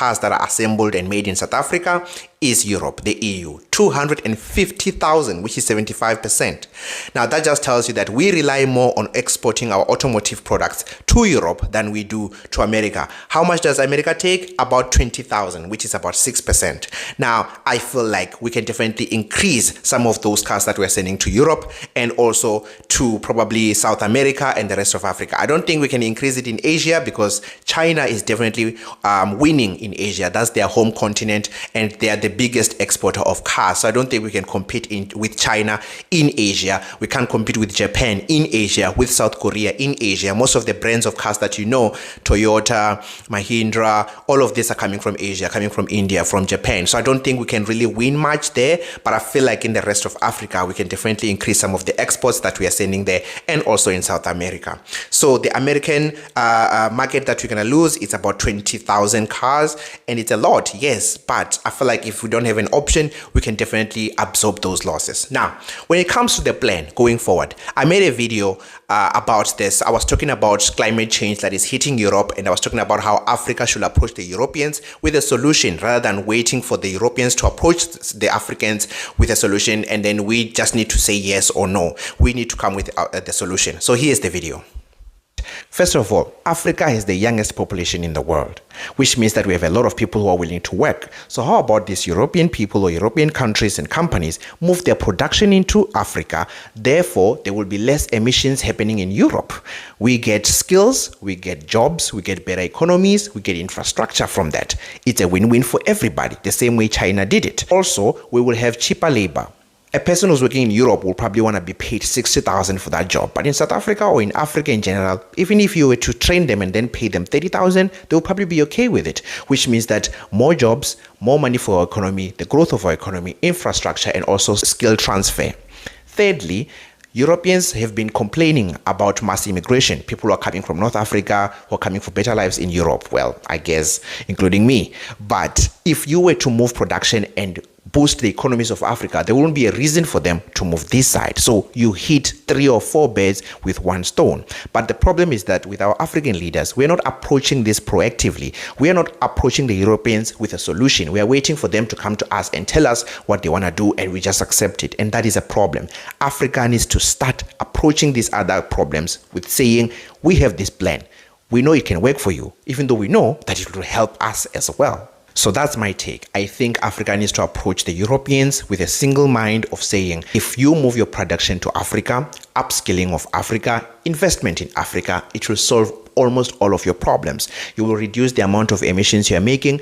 cars that are assembled and made in South Africa is Europe, the EU, 250,000, which is 75%. Now that just tells you that we rely more on exporting our automotive products to Europe than we do to America. How much does America take? About 20,000, which is about 6%. Now I feel like we can definitely increase some of those cars that we're sending to Europe and also to probably South America and the rest of Africa. I don't think we can increase it in Asia because China is definitely winning in Asia. That's their home continent and they are the biggest exporter of cars. So I don't think we can compete with China in Asia. We can't compete with Japan in Asia, with South Korea in Asia. Most of the brands of cars that you know, Toyota, Mahindra, all of these are coming from Asia, coming from India, from Japan. So I don't think we can really win much there, but I feel like in the rest of Africa, we can definitely increase some of the exports that we are sending there and also in South America. So the American market that we're going to lose is about 20,000 cars, and it's a lot, yes, but I feel like if we don't have an option, we can definitely absorb those losses. Now, when it comes to the plan going forward, I made a video about this. I was talking about climate change that is hitting Europe, and I was talking about how Africa should approach the Europeans with a solution rather than waiting for the Europeans to approach the Africans with a solution, and then we just need to say yes or no. We need to come with the solution. So here's the video. First of all, Africa is the youngest population in the world, which means that we have a lot of people who are willing to work. So how about these European people or European countries and companies move their production into Africa? Therefore, there will be less emissions happening in Europe. We get skills, we get jobs, we get better economies, we get infrastructure from that. It's a win-win for everybody, the same way China did it. Also, we will have cheaper labor. A person who's working in Europe will probably want to be paid 60,000 for that job. But in South Africa or in Africa in general, even if you were to train them and then pay them 30,000, they'll probably be okay with it, which means that more jobs, more money for our economy, the growth of our economy, infrastructure, and also skill transfer. Thirdly, Europeans have been complaining about mass immigration. People who are coming from North Africa, who are coming for better lives in Europe. Well, I guess, including me. But if you were to move production and boost the economies of Africa, there won't be a reason for them to move this side. So you hit 3 or 4 birds with one stone. But the problem is that with our African leaders, we're not approaching this proactively. We are not approaching the Europeans with a solution. We are waiting for them to come to us and tell us what they want to do, and we just accept it. And that is a problem. Africa needs to start approaching these other problems with saying, we have this plan. We know it can work for you, even though we know that it will help us as well. So that's my take. I think Africa needs to approach the Europeans with a single mind of saying, if you move your production to Africa, upskilling of Africa, investment in Africa, it will solve almost all of your problems. You will reduce the amount of emissions you're making.